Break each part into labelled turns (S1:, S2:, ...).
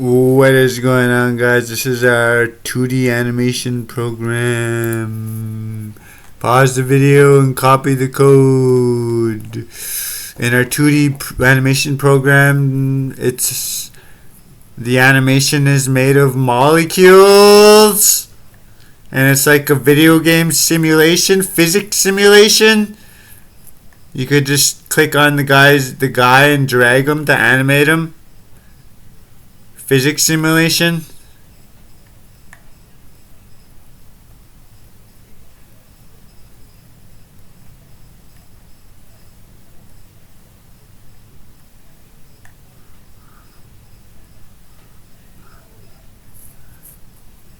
S1: What is going on, guys? This is our 2D animation program. Pause the video and copy the code. In our 2D animation program, the animation is made of molecules, and it's like a video game simulation, physics simulation. You could just click on the guy and drag him to animate him. Physics simulation.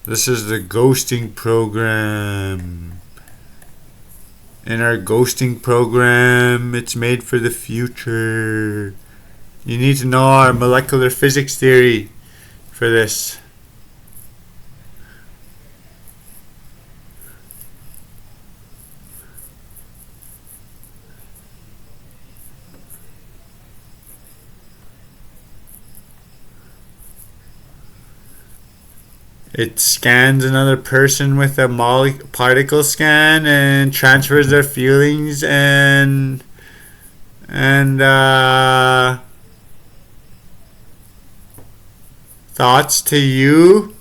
S1: This is the ghosting program. In our ghosting program, it's made for the future. You need to know our molecular physics theory for this. It scans another person with a particle scan and transfers their feelings and thoughts to you.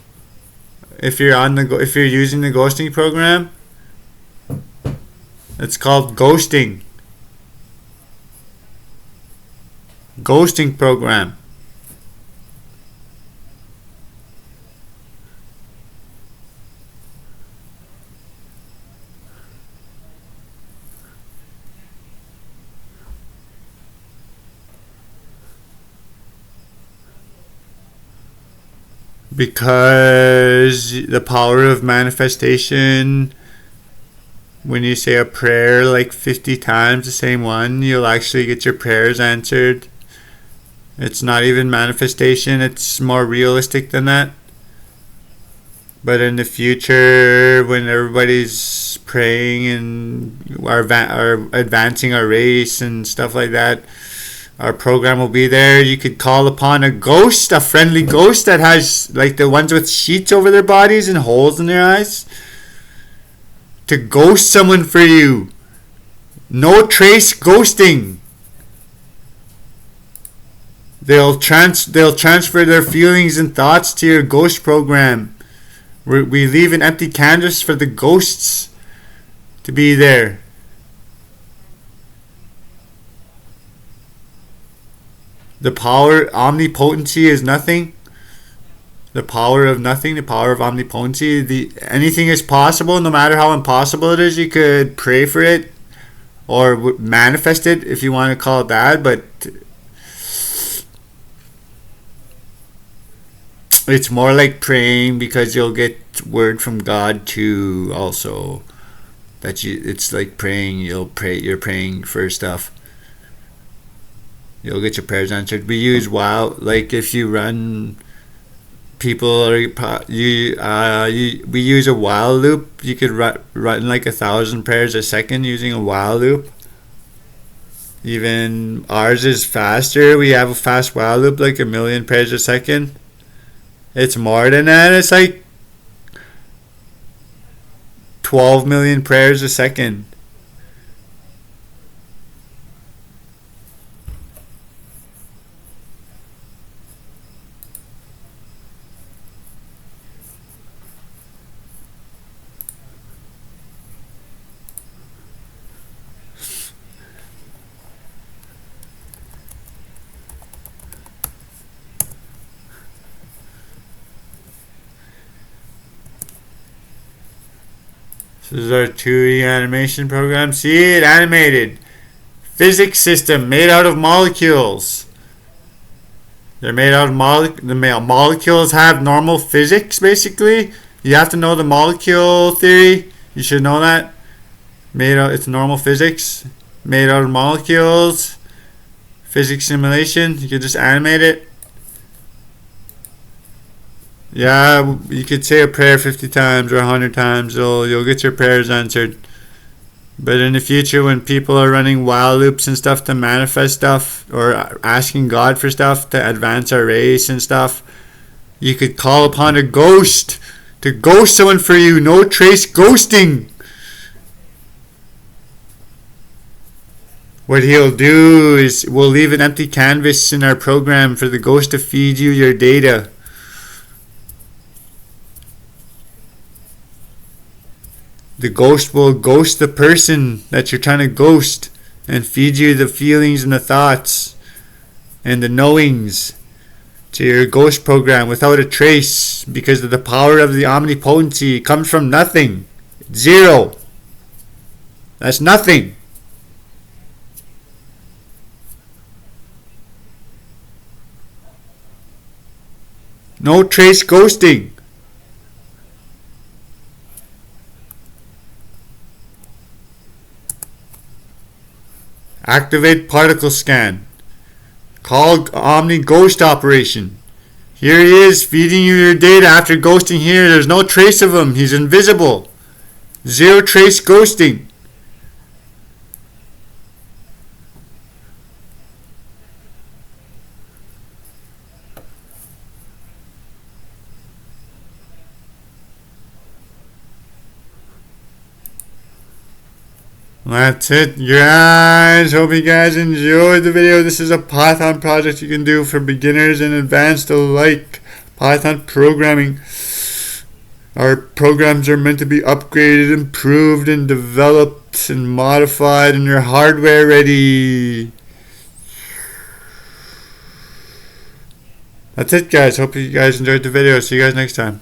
S1: If you're using the ghosting program, it's called ghosting. Ghosting program. Because the power of manifestation, when you say a prayer like 50 times, the same one, you'll actually get your prayers answered. It's not even manifestation, it's more realistic than that. But in the future, when everybody's praying and are advancing our race and stuff like that, our program will be there. You could call upon a ghost, a friendly ghost that has, like the ones with sheets over their bodies and holes in their eyes, to ghost someone for you. No trace ghosting. They'll transfer their feelings and thoughts to your ghost program. We leave an empty canvas for the ghosts to be there. The power, omnipotency is nothing. The power of nothing, the power of omnipotency. Anything is possible, no matter how impossible it is. You could pray for it or manifest it, if you want to call it that. But it's more like praying, because you'll get word from God too. Also, it's like praying. You're praying for stuff. You'll get your prayers answered. We use like if you run people, or we use a while loop. You could run like 1,000 prayers a second using a while loop. Even ours is faster. We have a fast while loop, like 1,000,000 prayers a second. It's more than that. It's like 12 million prayers a second. This is our 2D animation program. See it animated. Physics system made out of molecules. They're made out of molecules have normal physics, basically. You have to know the molecule theory. You should know that. It's normal physics. Made out of molecules. Physics simulation. You can just animate it. Yeah, you could say a prayer 50 times or 100 times. You'll get your prayers answered. But in the future, when people are running while loops and stuff to manifest stuff, or asking God for stuff to advance our race and stuff, You could call upon a ghost to ghost someone for you. No trace ghosting. What he'll do is we'll leave an empty canvas in our program for the ghost to feed you your data. The ghost will ghost the person that you're trying to ghost and feed you the feelings and the thoughts and the knowings to your ghost program without a trace, because of the power of the omnipotency. It comes from nothing. Zero. That's nothing. No trace ghosting. Activate particle scan. Call Omni Ghost Operation. Here he is feeding you your data after ghosting here. There's no trace of him. He's invisible. Zero trace ghosting. That's it, guys. Hope you guys enjoyed the video. This is a Python project you can do for beginners and advanced alike. Python programming. Our programs are meant to be upgraded, improved, and developed and modified, and you're hardware ready. That's it, guys. Hope you guys enjoyed the video. See you guys next time.